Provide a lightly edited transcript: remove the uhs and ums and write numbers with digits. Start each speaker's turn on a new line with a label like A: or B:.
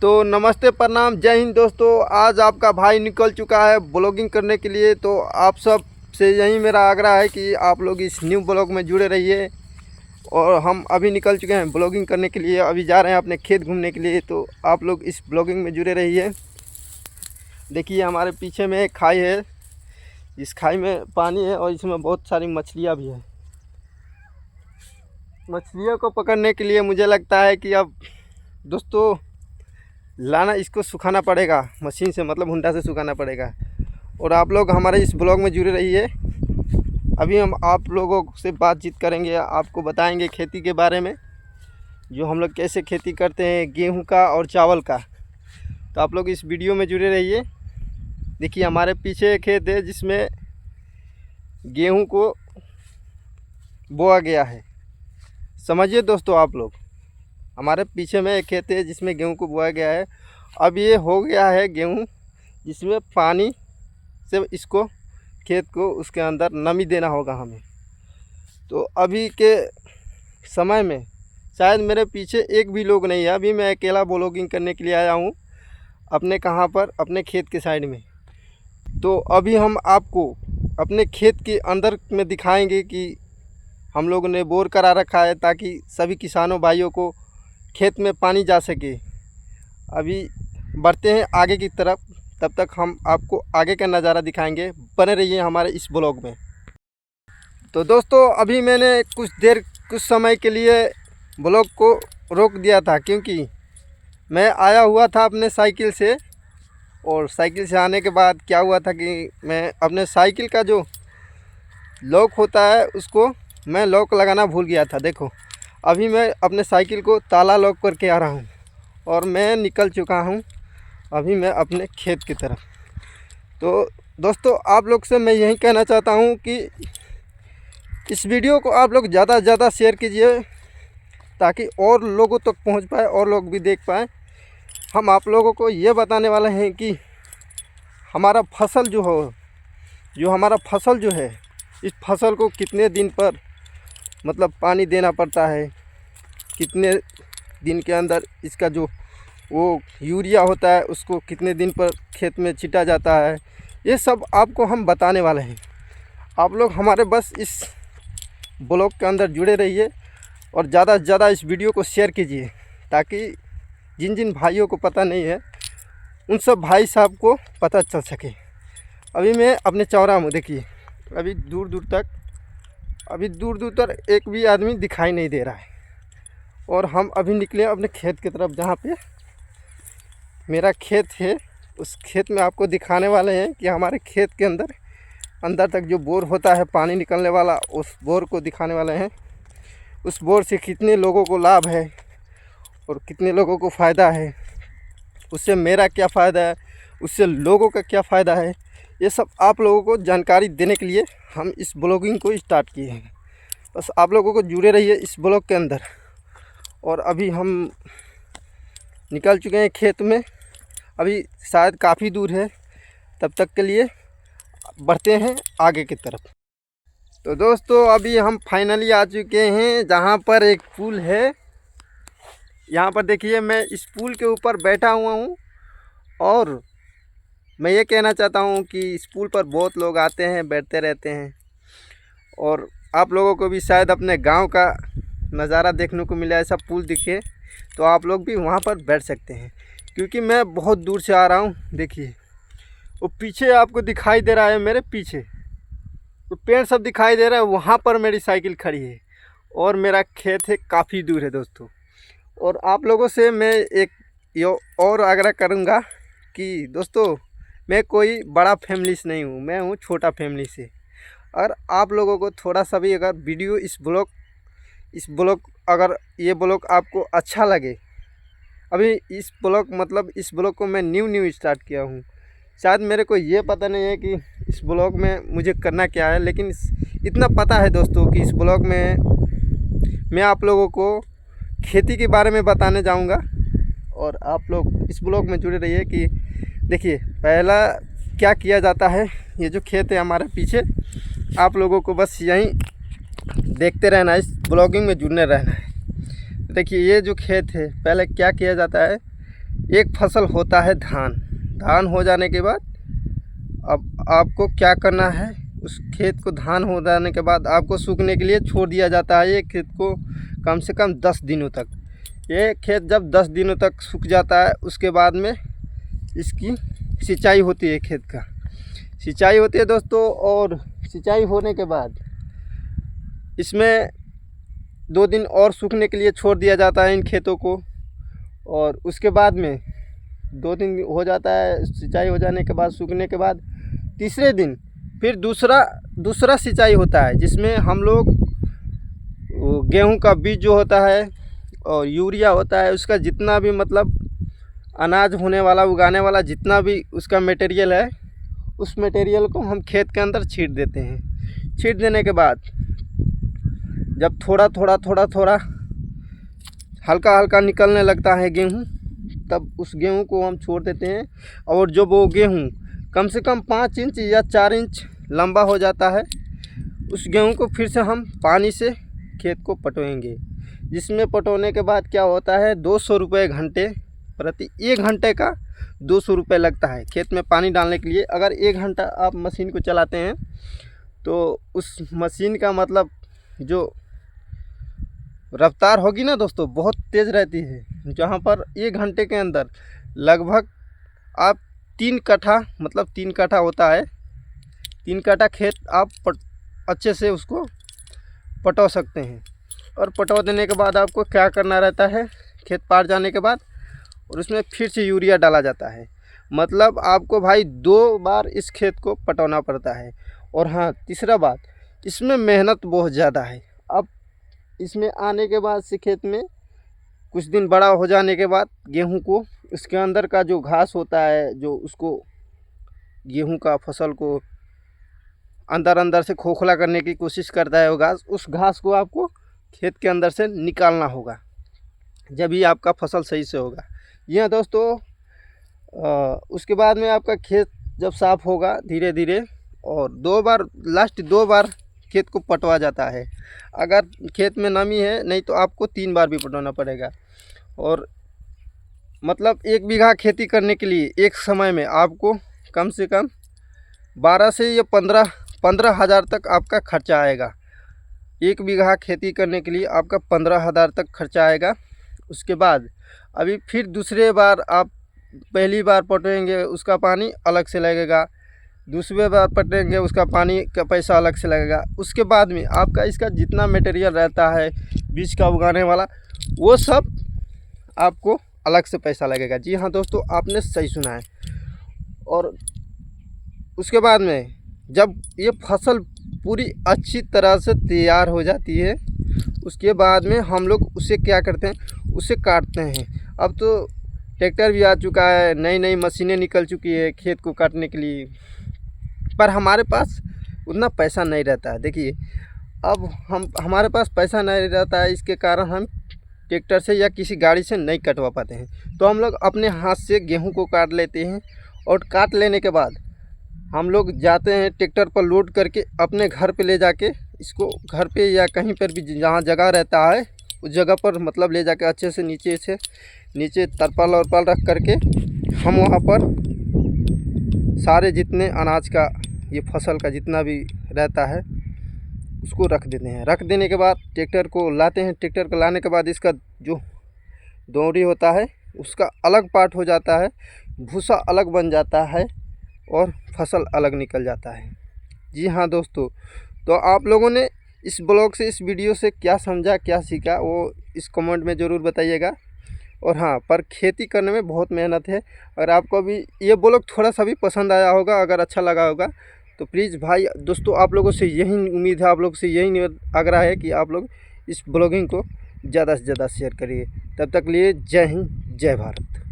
A: तो नमस्ते, प्रणाम, जय हिंद दोस्तों। आज आपका भाई निकल चुका है ब्लॉगिंग करने के लिए। तो आप सब से यही मेरा आग्रह है कि आप लोग इस न्यू ब्लॉग में जुड़े रहिए। और हम अभी निकल चुके हैं ब्लॉगिंग करने के लिए, अभी जा रहे हैं अपने खेत घूमने के लिए। तो आप लोग इस ब्लॉगिंग में जुड़े रहिए। देखिए हमारे पीछे में एक खाई है, इस खाई में पानी है और इसमें बहुत सारी मछलियाँ भी हैं। मछलियों को पकड़ने के लिए मुझे लगता है कि अब दोस्तों लाना इसको सुखाना पड़ेगा मशीन से, मतलब हुंडा से सुखाना पड़ेगा। और आप लोग हमारे इस ब्लॉग में जुड़े रहिए। अभी हम आप लोगों से बातचीत करेंगे, आपको बताएंगे खेती के बारे में, जो हम लोग कैसे खेती करते हैं गेहूं का और चावल का। तो आप लोग इस वीडियो में जुड़े रहिए। देखिए हमारे पीछे एक खेत है जिसमें गेहूं को बोया गया है। समझिए दोस्तों, आप लोग हमारे पीछे में एक खेत है जिसमें गेहूं को बोया गया है। अब ये हो गया है गेहूं, जिसमें पानी से इसको खेत को उसके अंदर नमी देना होगा हमें। तो अभी के समय में शायद मेरे पीछे एक भी लोग नहीं है। अभी मैं अकेला ब्लॉगिंग करने के लिए आया हूँ अपने कहाँ पर, अपने खेत के साइड में। तो अभी हम आपको अपने खेत के अंदर में दिखाएंगे कि हम लोगों ने बोर करा रखा है ताकि सभी किसानों भाइयों को खेत में पानी जा सके। अभी बढ़ते हैं आगे की तरफ, तब तक हम आपको आगे का नज़ारा दिखाएंगे। बने रहिए हमारे इस ब्लॉग में। तो दोस्तों अभी मैंने कुछ समय के लिए ब्लॉग को रोक दिया था, क्योंकि मैं आया हुआ था अपने साइकिल से। और साइकिल से आने के बाद क्या हुआ था कि मैं अपने साइकिल का जो लॉक होता है उसको मैं लॉक लगाना भूल गया था। देखो अभी मैं अपने साइकिल को ताला लॉक करके आ रहा हूँ और मैं निकल चुका हूँ अभी मैं अपने खेत की तरफ। तो दोस्तों आप लोग से मैं यही कहना चाहता हूँ कि इस वीडियो को आप लोग ज़्यादा से ज़्यादा शेयर कीजिए ताकि और लोगों तक पहुँच पाए और लोग भी देख पाएँ। हम आप लोगों को ये बताने वाले हैं कि हमारा फसल हमारा फसल जो है, इस फसल को कितने दिन पर मतलब पानी देना पड़ता है, कितने दिन के अंदर इसका जो वो यूरिया होता है उसको कितने दिन पर खेत में छिटा जाता है, ये सब आपको हम बताने वाले हैं। आप लोग हमारे बस इस ब्लॉग के अंदर जुड़े रहिए और ज़्यादा से ज़्यादा इस वीडियो को शेयर कीजिए ताकि जिन जिन भाइयों को पता नहीं है उन सब भाई साहब को पता चल सके। अभी मैं अपने चौराहा में देखिए, अभी दूर दूर तक एक भी आदमी दिखाई नहीं दे रहा है। और हम अभी निकले अपने खेत की तरफ, जहाँ पे मेरा खेत है। उस खेत में आपको दिखाने वाले हैं कि हमारे खेत के अंदर तक जो बोर होता है पानी निकलने वाला, उस बोर को दिखाने वाले हैं। उस बोर से कितने लोगों को लाभ है और कितने लोगों को फ़ायदा है, उससे मेरा क्या फ़ायदा है, उससे लोगों का क्या फ़ायदा है, ये सब आप लोगों को जानकारी देने के लिए हम इस ब्लॉगिंग को स्टार्ट किए हैं। बस आप लोगों को जुड़े रहिए इस ब्लॉग के अंदर। और अभी हम निकल चुके हैं खेत में, अभी शायद काफ़ी दूर है, तब तक के लिए बढ़ते हैं आगे की तरफ। तो दोस्तों अभी हम फाइनली आ चुके हैं जहाँ पर एक पुल है। यहाँ पर देखिए मैं इस पुल के ऊपर बैठा हुआ हूँ और मैं ये कहना चाहता हूँ कि इस पुल पर बहुत लोग आते हैं, बैठते रहते हैं। और आप लोगों को भी शायद अपने गांव का नज़ारा देखने को मिला, ऐसा पुल दिखे तो आप लोग भी वहाँ पर बैठ सकते हैं। क्योंकि मैं बहुत दूर से आ रहा हूँ। देखिए वो पीछे आपको दिखाई दे रहा है, मेरे पीछे तो पेड़ सब दिखाई दे रहा है, वहाँ पर मेरी साइकिल खड़ी है और मेरा खेत है काफ़ी दूर है दोस्तों। और आप लोगों से मैं एक ये और आग्रह करूँगा कि दोस्तों मैं कोई बड़ा फैमिली से नहीं हूँ, मैं हूँ छोटा फैमिली से। और आप लोगों को थोड़ा सा भी अगर वीडियो इस ब्लॉग अगर ये ब्लॉग आपको अच्छा लगे, अभी इस ब्लॉग को मैं न्यू स्टार्ट किया हूँ। शायद मेरे को ये पता नहीं है कि इस ब्लॉग में मुझे करना क्या है, लेकिन इतना पता है दोस्तों कि इस ब्लॉग में मैं आप लोगों को खेती के बारे में बताने जाऊंगा। और आप लोग इस ब्लॉग में जुड़े रहिए कि देखिए पहला क्या किया जाता है। ये जो खेत है हमारे पीछे, आप लोगों को बस यहीं देखते रहना है, इस ब्लॉगिंग में जुड़ने रहना है। देखिए ये जो खेत है, पहले क्या किया जाता है, एक फसल होता है धान। धान हो जाने के बाद अब आपको क्या करना है, उस खेत को धान हो जाने के बाद आपको सूखने के लिए छोड़ दिया जाता है। ये खेत को कम से कम 10 दिनों तक, ये खेत जब 10 दिनों तक सूख जाता है उसके बाद में इसकी सिंचाई होती है। खेत का सिंचाई होती है दोस्तों, और सिंचाई होने के बाद इसमें 2 दिन और सूखने के लिए छोड़ दिया जाता है इन खेतों को। और उसके बाद में 2 दिन हो जाता है सिंचाई हो जाने के बाद, सूखने के बाद तीसरे दिन फिर दूसरा सिंचाई होता है, जिसमें हम लोग गेहूं का बीज जो होता है और यूरिया होता है, उसका जितना भी मतलब अनाज होने वाला, उगाने वाला जितना भी उसका मटेरियल है, उस मटेरियल को हम खेत के अंदर छींट देते हैं। छींट देने के बाद जब थोड़ा हल्का हल्का निकलने लगता है गेहूं, तब उस गेहूं को हम छोड़ देते हैं। और जब वो गेहूं कम से कम 5 इंच या 4 इंच लंबा हो जाता है, उस गेहूं को फिर से हम पानी से खेत को पटोएंगे। जिसमें पटोने के बाद क्या होता है, 200 रुपये घंटे प्रति, 1 घंटे का 200 रुपये लगता है खेत में पानी डालने के लिए। अगर 1 घंटा आप मशीन को चलाते हैं तो उस मशीन का मतलब जो रफ्तार होगी ना दोस्तों, बहुत तेज़ रहती है। जहाँ पर 1 घंटे के अंदर लगभग आप 3 कट्ठा, मतलब 3 कट्ठा होता है, 3 कट्ठा खेत आप अच्छे से उसको पटो सकते हैं। और पटो देने के बाद आपको क्या करना रहता है, खेत पार जाने के बाद और उसमें फिर से यूरिया डाला जाता है। मतलब आपको भाई 2 बार इस खेत को पटोना पड़ता है। और हाँ, तीसरा बात, इसमें मेहनत बहुत ज़्यादा है। अब इसमें आने के बाद से खेत में कुछ दिन बड़ा हो जाने के बाद गेहूं को, इसके अंदर का जो घास होता है, जो उसको गेहूं का फसल को अंदर से खोखला करने की कोशिश करता है वो घास, उस घास को आपको खेत के अंदर से निकालना होगा, जब ही आपका फसल सही से होगा। यह दोस्तों उसके बाद में आपका खेत जब साफ़ होगा धीरे धीरे, और 2 बार खेत को पटवा जाता है। अगर खेत में नमी है, नहीं तो आपको 3 बार भी पटवाना पड़ेगा। और मतलब 1 बीघा खेती करने के लिए एक समय में आपको कम से कम 12 से या 15 हज़ार तक आपका खर्चा आएगा। 1 बीघा खेती करने के लिए आपका 15 हज़ार तक खर्चा आएगा। उसके बाद अभी फिर दूसरे बार आप पहली बार पटवेंगे, उसका पानी अलग से लगेगा, दूसरे बार पटेंगे उसका पानी का पैसा अलग से लगेगा। उसके बाद में आपका इसका जितना मटेरियल रहता है बीज का उगाने वाला, वो सब आपको अलग से पैसा लगेगा। जी हाँ दोस्तों, आपने सही सुना है। और उसके बाद में जब ये फसल पूरी अच्छी तरह से तैयार हो जाती है, उसके बाद में हम लोग उसे क्या करते हैं, उसे काटते हैं। अब तो ट्रैक्टर भी आ चुका है, नई मशीनें निकल चुकी है खेत को काटने के लिए, पर हमारे पास उतना पैसा नहीं रहता है। देखिए, अब हमारे पास पैसा नहीं रहता है, इसके कारण हम ट्रैक्टर से या किसी गाड़ी से नहीं कटवा पाते हैं। तो हम लोग अपने हाथ से गेहूं को काट लेते हैं, और काट लेने के बाद हम लोग जाते हैं ट्रैक्टर पर लोड करके अपने घर पे ले जाके, इसको घर पे या कहीं पर भी जहाँ जगह रहता है उस जगह पर मतलब ले जाके अच्छे से नीचे तरपाल वरपाल रख करके हम वहाँ पर सारे जितने अनाज का, ये फसल का जितना भी रहता है उसको रख देते हैं। रख देने के बाद ट्रैक्टर को लाते हैं। ट्रैक्टर को लाने के बाद इसका जो दौरी होता है उसका अलग पार्ट हो जाता है, भूसा अलग बन जाता है और फसल अलग निकल जाता है। जी हाँ दोस्तों, तो आप लोगों ने इस ब्लॉग से, इस वीडियो से क्या समझा, क्या सीखा, वो इस कमेंट में ज़रूर बताइएगा। और हाँ, पर खेती करने में बहुत मेहनत है। अगर आपको भी ये ब्लॉग थोड़ा सा भी पसंद आया होगा, अगर अच्छा लगा होगा, तो प्लीज़ भाई दोस्तों, आप लोगों से यही उम्मीद है, आप लोग से यही आग्रह है कि आप लोग इस ब्लॉगिंग को ज़्यादा से ज़्यादा शेयर करिए। तब तक लिए जय हिंद, जय भारत।